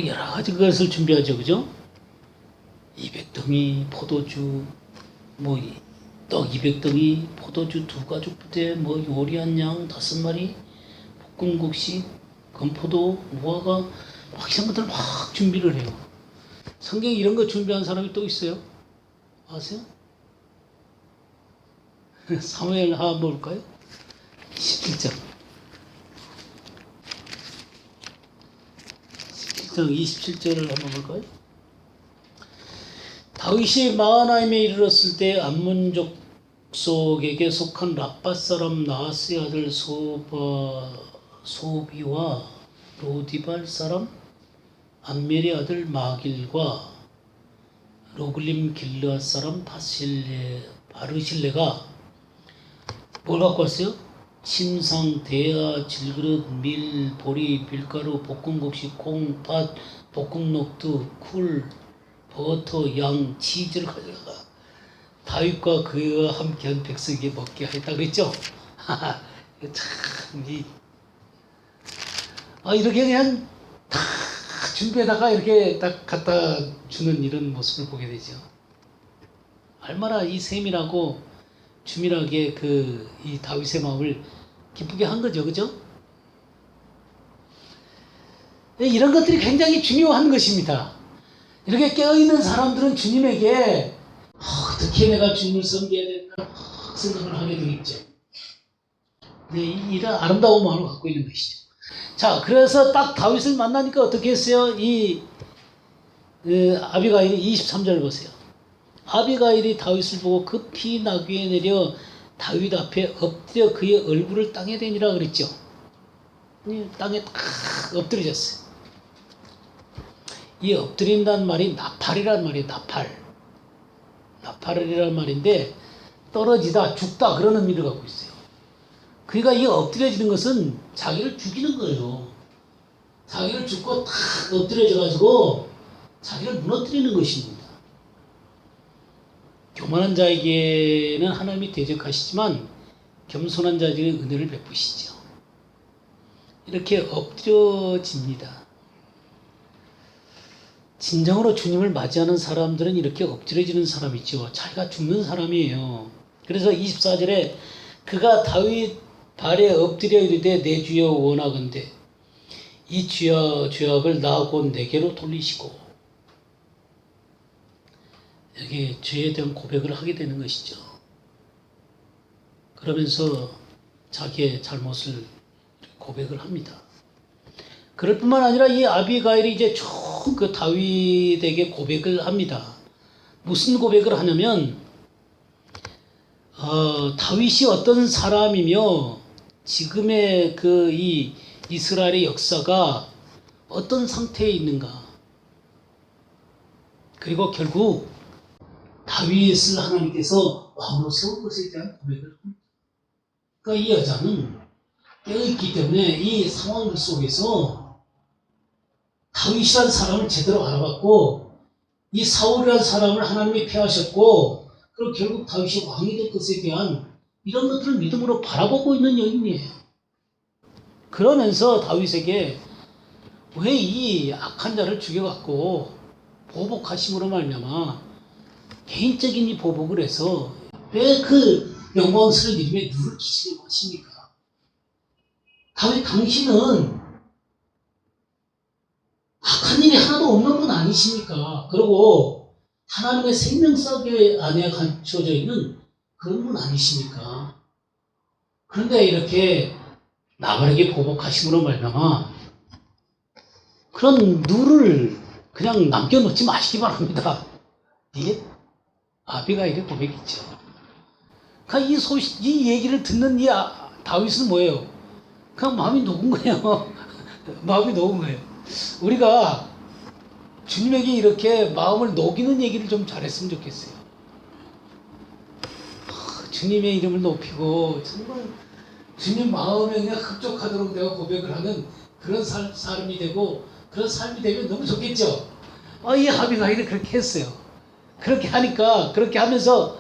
여러 가지 것을 준비하죠, 그죠? 200덩이 포도주, 떡 200덩이, 포도주 2가죽부대, 요리한 양 5마리, 볶은 곡식, 건포도, 무화과, 막 이런 것들 막 준비를 해요. 성경에 이런 거 준비한 사람이 또 있어요? 아세요? 사무엘 한번 볼까요? 17장. 27절을 한번 볼까요? 다윗이 마하나임에 이르렀을 때 암몬 족속에게 속한 라빠 사람 나하스의 아들 소비와 로디발 사람 암멜의 아들 마길과 로글림 길르앗 사람 바르실레가 뭘 갖고 왔어요? 침상, 대야, 질그릇, 밀, 보리, 밀가루, 볶음국식, 콩, 팥, 볶음 녹두, 쿨, 버터, 양, 치즈를 가져다가 다윗과 그와 함께한 백성에게 먹게 하였다 그랬죠? 참, 이렇게 그냥 다 준비에다가 이렇게 딱 갖다 주는 이런 모습을 보게 되죠. 얼마나 이 세밀하고 주밀하게 이 다윗의 마음을 기쁘게 한 거죠, 그죠? 이런 것들이 굉장히 중요한 것입니다. 이렇게 깨어있는 사람들은 주님에게 어떻게 내가 주님을 섬겨야 될까 생각을 하게 되겠죠. 이런 아름다운 마음을 갖고 있는 것이죠. 자, 그래서 딱 다윗을 만나니까 어떻게 했어요? 아비가일이 23절 보세요. 아비가일이 다윗을 보고 급히 나귀에 내려 다윗 앞에 엎드려 그의 얼굴을 땅에 대니라 그랬죠. 땅에 딱 엎드려졌어요. 이 엎드린다는 말이 나팔이란 말이에요. 나팔이란 말인데 떨어지다, 죽다 그런 의미를 갖고 있어요. 그러니까 이 엎드려지는 것은 자기를 죽이는 거예요. 자기를 죽고 탁 엎드려져가지고 자기를 무너뜨리는 것입니다. 교만한 자에게는 하나님이 대적하시지만 겸손한 자에게는 은혜를 베푸시죠. 이렇게 엎드려집니다. 진정으로 주님을 맞이하는 사람들은 이렇게 엎드려지는 사람이죠. 자기가 죽는 사람이에요. 그래서 24절에 그가 다윗 발에 엎드려 이르되 내 주여 원하건대 이 죄악을 나 곧 내게로 돌리시고, 여기 죄에 대한 고백을 하게 되는 것이죠. 그러면서 자기의 잘못을 고백을 합니다. 그럴 뿐만 아니라 이 아비가일이 이제 쭉 그 다윗에게 고백을 합니다. 무슨 고백을 하냐면 다윗이 어떤 사람이며 지금의 이 이스라엘의 역사가 어떤 상태에 있는가, 그리고 결국 다윗을 하나님께서 왕으로 세운 것에 대한 고백을 합니다. 그러니까 이 여자는 깨어있기 때문에 이 상황 속에서 다윗이라는 사람을 제대로 알아봤고 이 사울이라는 사람을 하나님이 폐하셨고 그리고 결국 다윗이 왕이 될 것에 대한 이런 것들을 믿음으로 바라보고 있는 여인이에요. 그러면서 다윗에게 왜 이 악한 자를 죽여갖고 보복하심으로 말미암아 개인적인 이 보복을 해서 왜 그 영광스러운 이름에 누를 끼치려고 하십니까? 다윗 당신은 악한 일이 하나도 없는 분 아니십니까? 그리고 하나님의 생명사계 안에 감춰져 있는 그런 분 아니십니까? 그런데 이렇게 나발에게 보복하심으로 말미암아 그런 누를 그냥 남겨놓지 마시기 바랍니다. 이게 아비가일의 고백이죠. 그러니까 이 얘기를 듣는 다윗은 뭐예요? 그냥 마음이 녹은 거예요. 마음이 녹은 거예요. 우리가 주님에게 이렇게 마음을 녹이는 얘기를 좀 잘했으면 좋겠어요. 주님의 이름을 높이고 정말 주님 마음에 그냥 흡족하도록 내가 고백을 하는 그런 삶이 되고 그런 삶이 되면 너무 좋겠죠. 이 아비가일이 그렇게 했어요. 그렇게 하니까 그렇게 하면서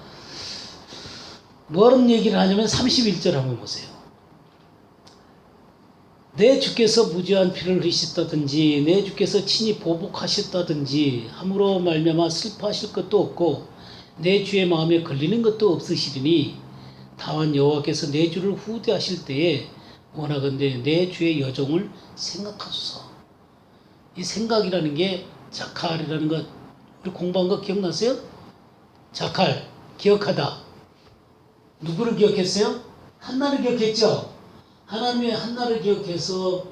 뭐라는 얘기를 하냐면 31절 한번 보세요. 내 주께서 무죄한 피를 흘리셨다든지 내 주께서 친히 보복하셨다든지 함으로 말미암아 슬퍼하실 것도 없고 내 주의 마음에 걸리는 것도 없으시리니 다만 여호와께서 내 주를 후대하실 때에 원하건대 내 주의 여종을 생각하소서. 이 생각이라는 게 자칼이라는 것 우리 공부한 거 기억나세요? 자칼 기억하다. 누구를 기억했어요? 한나를 기억했죠. 하나님의 한나를 기억해서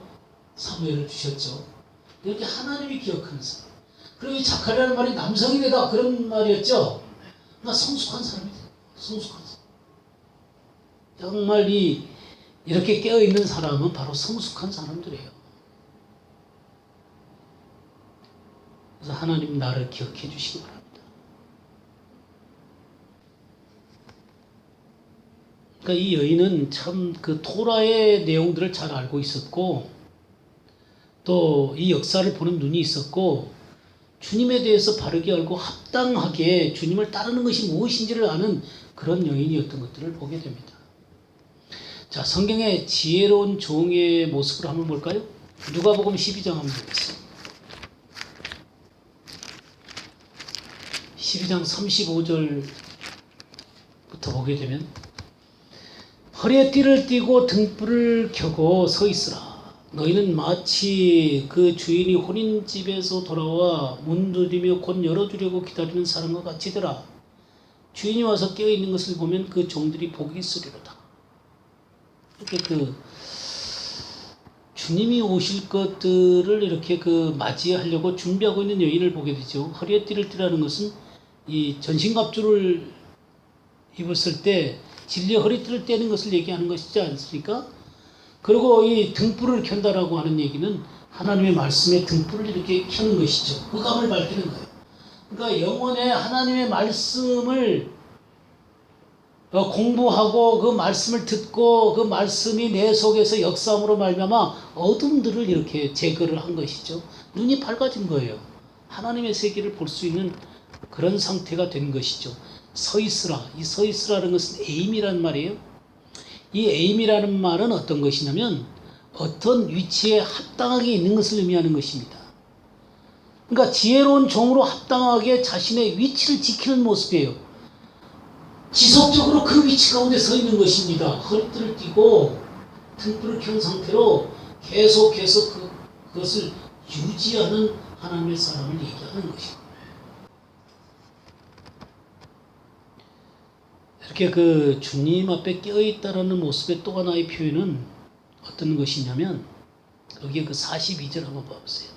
사무엘을 주셨죠. 이렇게 하나님이 기억하는 사람. 그리고 이 자칼이라는 말이 남성이 되다 그런 말이었죠. 그러니까 성숙한 사람이 돼요. 성숙한 사람. 정말 이렇게 깨어있는 사람은 바로 성숙한 사람들이에요. 그래서 하나님 나를 기억해 주시기 바랍니다. 그러니까 이 여인은 참 그 토라의 내용들을 잘 알고 있었고 또 이 역사를 보는 눈이 있었고 주님에 대해서 바르게 알고 합당하게 주님을 따르는 것이 무엇인지를 아는 그런 여인이었던 것들을 보게 됩니다. 자, 성경의 지혜로운 종의 모습을 한번 볼까요? 누가복음 12장 한번 보겠습니다. 12장 35절부터 보게 되면 허리에 띠를 띠고 등불을 켜고 서 있으라. 너희는 마치 그 주인이 혼인집에서 돌아와 문 두드리며 곧 열어주려고 기다리는 사람과 같이더라. 주인이 와서 깨어있는 것을 보면 그 종들이 복이 있으리로다. 이렇게 주님이 오실 것들을 이렇게 맞이하려고 준비하고 있는 여인을 보게 되죠. 허리에 띠를 띠라는 것은 이 전신갑주를 입었을 때 진리의 허리띠를 떼는 것을 얘기하는 것이지 않습니까? 그리고 이 등불을 켠다라고 하는 얘기는 하나님의 말씀에 등불을 이렇게 켜는 것이죠. 흑암을 밝히는 거예요. 그러니까 영혼의 하나님의 말씀을 공부하고 그 말씀을 듣고 그 말씀이 내 속에서 역사함으로 말미암아 어둠들을 이렇게 제거를 한 것이죠. 눈이 밝아진 거예요. 하나님의 세계를 볼 수 있는 그런 상태가 된 것이죠. 서 있으라. 이 서 있으라는 것은 에임이란 말이에요. 이 에임이라는 말은 어떤 것이냐면 어떤 위치에 합당하게 있는 것을 의미하는 것입니다. 그러니까 지혜로운 종으로 합당하게 자신의 위치를 지키는 모습이에요. 지속적으로 그 위치 가운데 서 있는 것입니다. 허리띠를 띠고 등불을 켠 상태로 계속해서 그것을 유지하는 하나님의 사람을 얘기하는 것입니다. 이렇게 주님 앞에 깨어있다라는 모습의 또 하나의 표현은 어떤 것이냐면 거기에 42절 한번 봐보세요.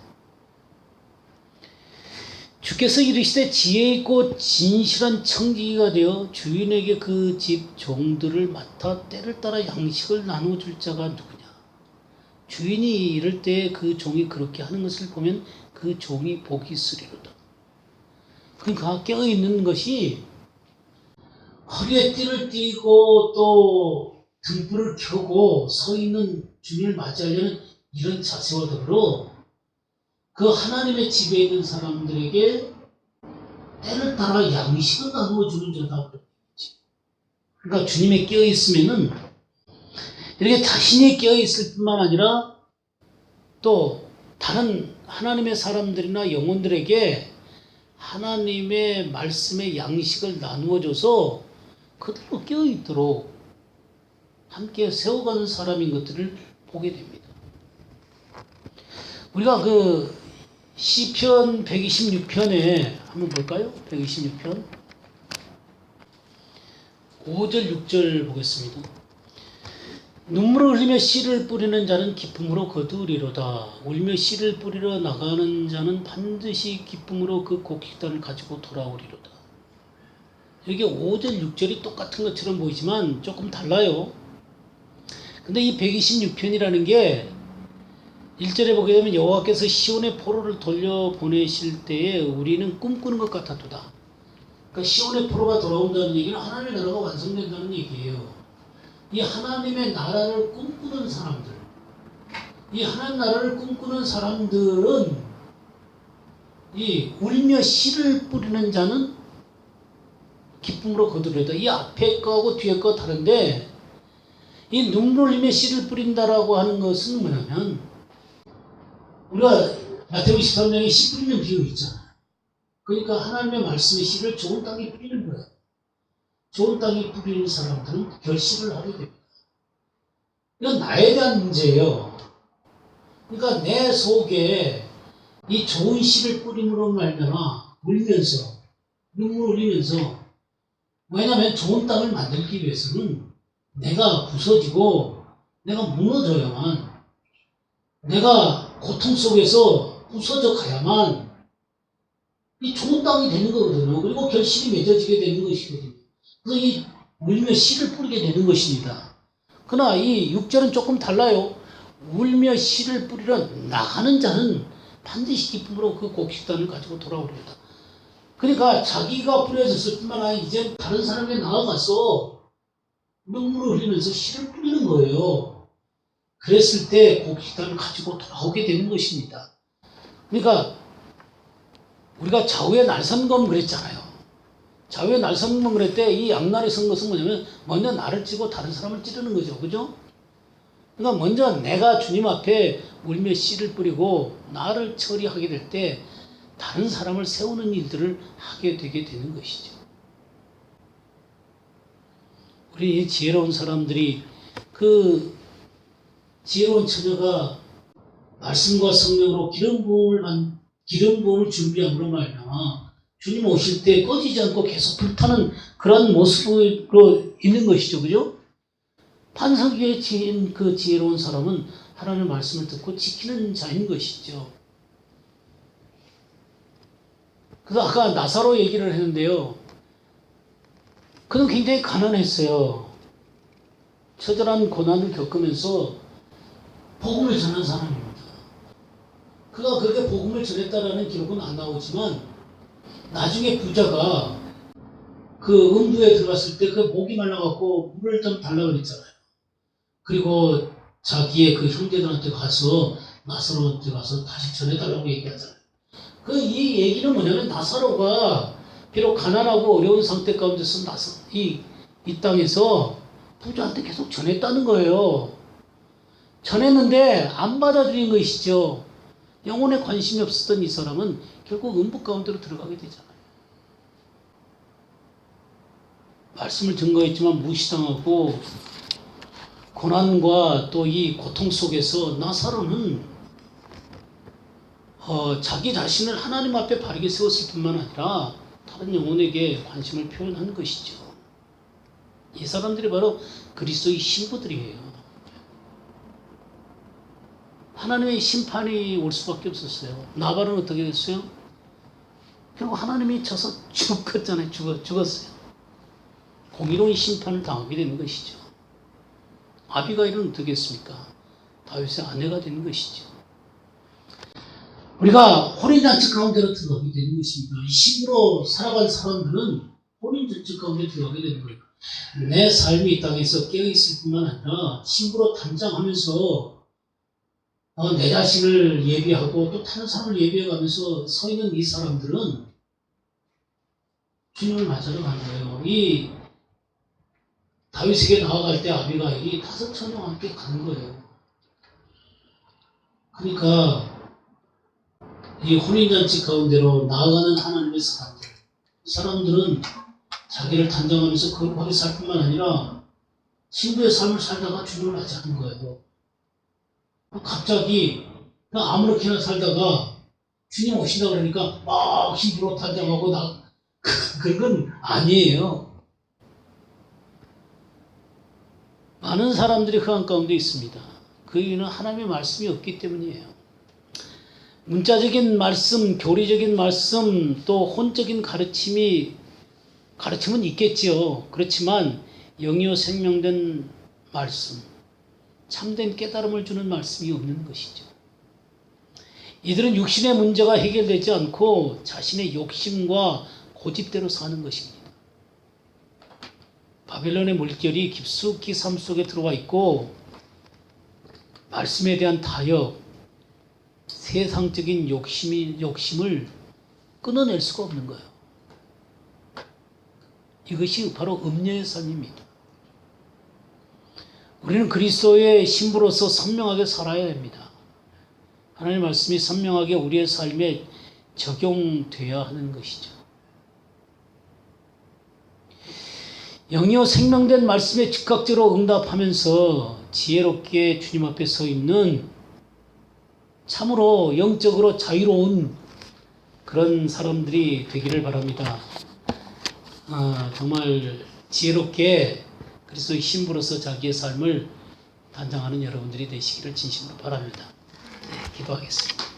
주께서 이르시되 지혜 있고 진실한 청지기가 되어 주인에게 그 집 종들을 맡아 때를 따라 양식을 나누어줄 자가 누구냐. 주인이 이럴 때 그 종이 그렇게 하는 것을 보면 그 종이 복이 있으리로다. 그러니까 깨어있는 것이 허리에 띠를 띠고 또 등불을 켜고 서 있는 주님을 맞이하려는 이런 자세와 더불어 그 하나님의 집에 있는 사람들에게 때를 따라 양식을 나누어 주는 자다. 그러니까 주님에 끼어 있으면은 이렇게 자신이 끼어 있을 뿐만 아니라 또 다른 하나님의 사람들이나 영혼들에게 하나님의 말씀의 양식을 나누어 줘서 그들로 끼어 있도록 함께 세워가는 사람인 것들을 보게 됩니다. 우리가 그 시편 126편에 한번 볼까요? 126편 5절 6절 보겠습니다. 눈물을 흘리며 씨를 뿌리는 자는 기쁨으로 거두리로다. 울며 씨를 뿌리러 나가는 자는 반드시 기쁨으로 그 곡식단을 가지고 돌아오리로다. 여기 5절 6절이 똑같은 것처럼 보이지만 조금 달라요. 근데 이 126편이라는 게 1절에 보게 되면 여호와께서 시온의 포로를 돌려보내실 때에 우리는 꿈꾸는 것 같았도다. 그러니까 시온의 포로가 돌아온다는 얘기는 하나님의 나라가 완성된다는 얘기예요. 이 하나님의 나라를 꿈꾸는 사람들, 이 하나님 나라를 꿈꾸는 사람들은 이 울며 씨를 뿌리는 자는 기쁨으로 거두리로다. 이 앞에 거하고 뒤에 거 다른데 이 눈물 흘리며 씨를 뿌린다라고 하는 것은 뭐냐면 우리가 마태복음 13장에 씨 뿌리는 비유 있잖아요. 그러니까 하나님의 말씀의 씨를 좋은 땅에 뿌리는 거예요. 좋은 땅에 뿌리는 사람들은 결실을 하게 됩니다. 이건 나에 대한 문제예요. 그러니까 내 속에 이 좋은 씨를 뿌림으로 말미암아 울면서 눈물 흘리면서 왜냐하면 좋은 땅을 만들기 위해서는 내가 부서지고 내가 무너져야만 내가 고통 속에서 부서져 가야만 이 좋은 땅이 되는 거거든요. 그리고 결실이 맺어지게 되는 것이거든요. 그래서 이 울며 씨를 뿌리게 되는 것입니다. 그러나 이 6절은 조금 달라요. 울며 씨를 뿌리러 나가는 자는 반드시 기쁨으로 그 곡식단을 가지고 돌아오리로다. 그러니까 자기가 뿌려졌을 뿐만 아니라 이제 다른 사람에게 나아가서 눈물을 흘리면서 씨를 뿌리는 거예요. 그랬을 때 곡식단을 가지고 돌아오게 되는 것입니다. 그러니까 우리가 좌우의 날선검 그랬잖아요. 좌우의 날선검 그럴 때 이 양날의 선 것은 뭐냐면 먼저 나를 찌고 다른 사람을 찌르는 거죠. 그죠? 그러니까 먼저 내가 주님 앞에 울며 씨를 뿌리고 나를 처리하게 될 때 다른 사람을 세우는 일들을 하게 되게 되는 것이죠. 우리 이 지혜로운 사람들이 그 지혜로운 처녀가 말씀과 성령으로 기름 부음을 준비함으로 말미암아 주님 오실 때 꺼지지 않고 계속 불타는 그런 모습으로 있는 것이죠. 그죠? 반석 위에 지은 그 지혜로운 사람은 하나님의 말씀을 듣고 지키는 자인 것이죠. 그래서 아까 나사로 얘기를 했는데요. 그는 굉장히 가난했어요. 처절한 고난을 겪으면서 복음을 전한 사람입니다. 그가 그렇게 복음을 전했다라는 기록은 안 나오지만 나중에 부자가 그 음부에 들어갔을 때 그 목이 말라갖고 물을 좀 달라고 그랬잖아요. 그리고 자기의 그 형제들한테 가서 나사로한테 가서 다시 전해달라고 얘기하잖아요. 이 얘기는 뭐냐면 나사로가 비록 가난하고 어려운 상태 가운데서 이 땅에서 부자한테 계속 전했다는 거예요. 전했는데 안 받아들인 것이죠. 영혼에 관심이 없었던 이 사람은 결국 음부 가운데로 들어가게 되잖아요. 말씀을 증거했지만 무시당하고 고난과 또 이 고통 속에서 나사로는 자기 자신을 하나님 앞에 바르게 세웠을 뿐만 아니라 다른 영혼에게 관심을 표현하는 것이죠. 이 사람들이 바로 그리스도의 신부들이에요. 하나님의 심판이 올 수밖에 없었어요. 나발은 어떻게 됐어요? 결국 하나님이 쳐서 죽었잖아요. 죽었어요. 공의로운 심판을 당하게 되는 것이죠. 아비가일은 어떻게 했습니까? 다윗의 아내가 되는 것이죠. 우리가 혼인잔치 가운데로 들어가게 되는 것입니다. 신으로 살아간 사람들은 혼인잔치 가운데 들어가게 되는 거예요. 내 삶이 이 땅에서 깨어있을 뿐만 아니라 신부로 단장하면서 내 자신을 예비하고 또 다른 사람을 예비해가면서 서 있는 이 사람들은 주님을 맞으러 간 거예요. 이 다윗에게 나아갈 때 아비가일이 5 처녀와 함께 간 거예요. 그러니까 이 혼인잔치 가운데로 나아가는 하나님의 사람들, 이 사람들은 자기를 단장하면서 거룩하게 살 뿐만 아니라 신부의 삶을 살다가 주님을 맞이하는 거예요. 갑자기 그냥 아무렇게나 살다가 주님 오신다 그러니까 막 힘으로 단장하고 그건 아니에요. 많은 사람들이 흑암 가운데 있습니다. 그 이유는 하나님의 말씀이 없기 때문이에요. 문자적인 말씀, 교리적인 말씀, 또 혼적인 가르침은 있겠지요. 그렇지만 영이요 생명된 말씀, 참된 깨달음을 주는 말씀이 없는 것이죠. 이들은 육신의 문제가 해결되지 않고 자신의 욕심과 고집대로 사는 것입니다. 바벨론의 물결이 깊숙이 삶 속에 들어와 있고 말씀에 대한 타협, 세상적인 욕심을 끊어낼 수가 없는 거예요. 이것이 바로 음녀의 삶입니다. 우리는 그리스도의 신부로서 선명하게 살아야 됩니다. 하나님의 말씀이 선명하게 우리의 삶에 적용되어야 하는 것이죠. 영이요 생명된 말씀에 즉각적으로 응답하면서 지혜롭게 주님 앞에 서 있는 참으로 영적으로 자유로운 그런 사람들이 되기를 바랍니다. 정말 지혜롭게 그리스도의 신부로서 자기의 삶을 단장하는 여러분들이 되시기를 진심으로 바랍니다. 네, 기도하겠습니다.